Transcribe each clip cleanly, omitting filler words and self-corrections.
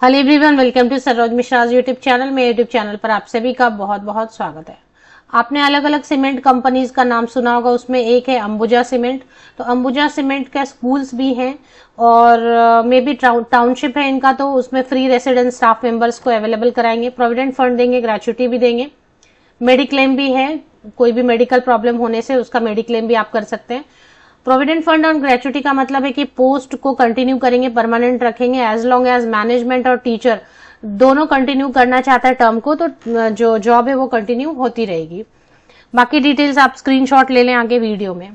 Hello everyone, welcome to Saroj Mishra YouTube channel. मेरे YouTube channel पर आप सभी का बहुत बहुत स्वागत है। आपने अलग अलग सीमेंट कंपनीज का नाम सुना होगा, उसमें एक है अंबुजा सीमेंट। तो अंबुजा सीमेंट का स्कूल्स भी हैं और मे बी टाउनशिप है इनका, तो उसमें फ्री रेसिडेंट स्टाफ मेंबर्स को अवेलेबल कराएंगे, प्रोविडेंट फंड देंगे, ग्रेचुटी भी देंगे, मेडिक्लेम भी है। कोई भी मेडिकल प्रॉब्लम होने से उसका मेडिक्लेम भी आप कर सकते हैं। प्रोविडेंट फंड और ग्रेचुटी का मतलब है कि पोस्ट को कंटिन्यू करेंगे, परमानेंट रखेंगे एज लॉन्ग एज मैनेजमेंट और टीचर दोनों कंटिन्यू करना चाहता है टर्म को, तो जो जॉब है वो कंटिन्यू होती रहेगी। बाकी डिटेल्स आप स्क्रीनशॉट ले लें आगे वीडियो में।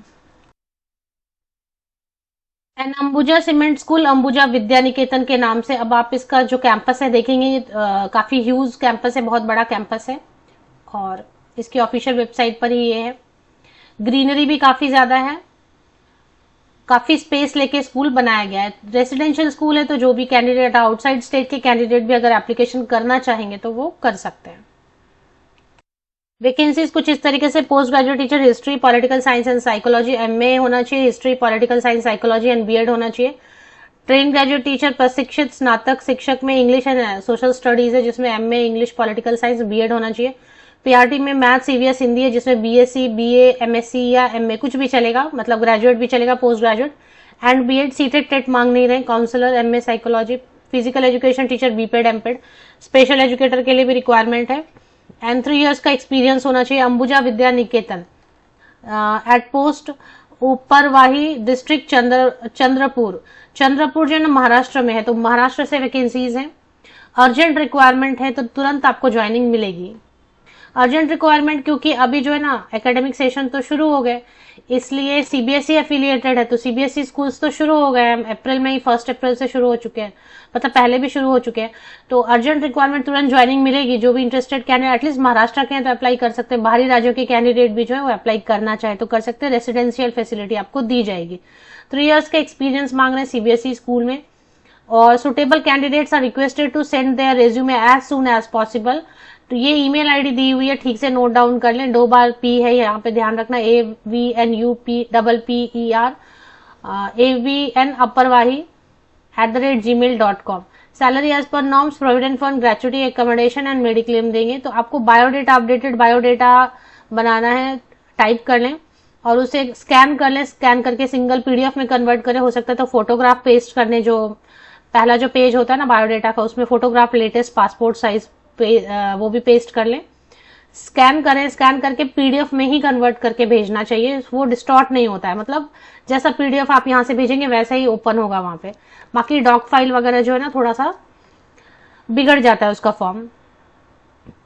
And Ambuja cement school Ambuja Vidya Niketan के नाम से अब आप इसका जो कैंपस है देखेंगे, काफी ह्यूज कैंपस है, बहुत बड़ा कैंपस है और इसकी ऑफिशियल वेबसाइट पर ही ये है। ग्रीनरी भी काफी ज्यादा है, काफी स्पेस लेके स्कूल बनाया गया है। रेसिडेंशियल स्कूल है, तो जो भी कैंडिडेट आउटसाइड स्टेट के कैंडिडेट भी अगर एप्लीकेशन करना चाहेंगे तो वो कर सकते हैं। वैकेंसीज कुछ इस तरीके से: post graduate teacher history, political science and psychology, MA होना चाहिए history, political science, psychology and BEd होना चाहिए। ट्रेन ग्रेजुएट टीचर प्रशिक्षित स्नातक शिक्षक में इंग्लिश एंड सोशल स्टडीज है, जिसमें MA English, political science, BEd होना चाहिए। पीआरटी में मैथ सीवीएस हिंदी है, जिसमें बीएससी, बीए, एमएससी या एमए कुछ भी चलेगा, मतलब ग्रेजुएट भी चलेगा, post graduate and BEd. CTET TET मांग नहीं रहे। Counsellor MA psychology. Physical education teacher BPEd MPEd. Special educator के लिए भी रिक्वायरमेंट है एंड 3 इयर्स का एक्सपीरियंस होना चाहिए। Ambuja Vidya Niketan at post Uparwahi, district Chandrapur. Chandrapur जो है ना महाराष्ट्र में है, तो महाराष्ट्र से वैकेंसीज हैं। अर्जेंट रिक्वायरमेंट है, तो तुरंत आपको ज्वाइनिंग मिलेगी। अर्जेंट रिक्वायरमेंट क्योंकि अभी जो है ना एकेडमिक सेशन तो शुरू हो गए, इसलिए सीबीएसई एफिलिएटेड है, तो सीबीएसई स्कूल्स तो शुरू हो गए हैं, अप्रैल में ही 1 अप्रैल से शुरू हो चुके हैं, मतलब पहले भी शुरू हो चुके हैं। तो अर्जेंट रिक्वायरमेंट तुरंत ज्वाइनिंग मिलेगी। जो भी इंटरेस्टेड कैंडिडेट एटलीस्ट महाराष्ट्र के हैं तो अप्लाई कर सकते हैं। बाहरी राज्यों के कैंडिडेट भी जो है वो अप्लाई करना चाहे तो कर सकते हैं। रेसिडेंशियल फैसिलिटी आपको दी जाएगी। 3 इयर्स का एक्सपीरियंस मांग रहे हैं सीबीएसई स्कूल में। और suitable candidates are requested to send their resume as soon as possible. तो ये ईमेल आईडी दी हुई है, ठीक से नोट डाउन कर लें। 2 बार पी है, यहाँ पे ध्यान रखना। AVNUPPER AVN अपरवाही @gmail.com। Salary as per norms, provident fund, gratuity, accommodation and mediclaim देंगे। तो आपको बायोडेटा, अपडेटेड बायोडेटा बनाना है, टाइप कर लें और उसे स्कैन कर लें। स्कैन करके सिंगल पीडीएफ में कन्वर्ट करें, हो सकता है तो फोटोग्राफ पेस्ट करने, जो पहला जो पेज होता है ना बायोडेटा का, उसमें फोटोग्राफ लेटेस्ट पासपोर्ट साइज वो भी पेस्ट कर लें। स्कैन करें, स्कैन करके पीडीएफ में ही कन्वर्ट करके भेजना चाहिए, वो डिस्टॉर्ट नहीं होता है, मतलब जैसा पीडीएफ आप यहां से भेजेंगे वैसा ही ओपन होगा वहां पे। बाकी डॉक फाइल वगैरह जो है ना थोड़ा सा बिगड़ जाता है उसका फॉर्म,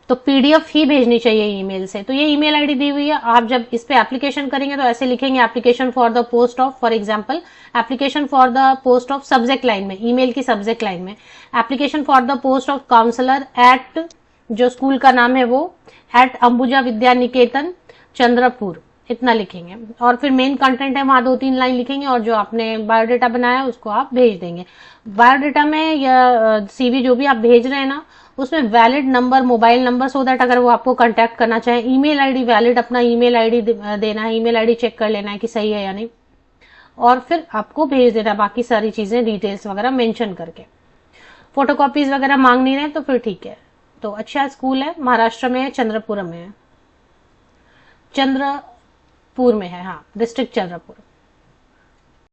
तो पीडीएफ ही भेजनी चाहिए ईमेल से। तो ये ईमेल आईडी दी हुई है। आप जब इस पे एप्लीकेशन करेंगे तो ऐसे लिखेंगे: application for the post of, for example application for the post of, subject line में, ईमेल की सब्जेक्ट लाइन में application for the post of counsellor at, जो स्कूल का नाम है वो, एट अंबुजा विद्या निकेतन चंद्रपुर, इतना लिखेंगे। और फिर मेन कंटेंट है, वहां 2-3 लाइन लिखेंगे और जो आपने बायोडेटा बनाया उसको आप भेज देंगे। बायोडेटा में या सीवी जो भी आप भेज रहे हैं ना, उसमें valid number, mobile number, so that अगर वो आपको कांटेक्ट करना चाहे। ईमेल आईडी वैलिड, अपना ईमेल आईडी देना है, ईमेल आईडी चेक कर लेना है कि सही है या नहीं, और फिर आपको भेज देना बाकी सारी चीजें, डिटेल्स वगैरह मेंशन करके। फोटोकॉपीज वगैरह मांग नहीं रहे तो फिर ठीक है। तो अच्छा स्कूल है, महाराष्ट्र में है, चंद्रपुरम में है, चंद्रपुर में है, हाँ, डिस्ट्रिक्ट चंद्रपुर।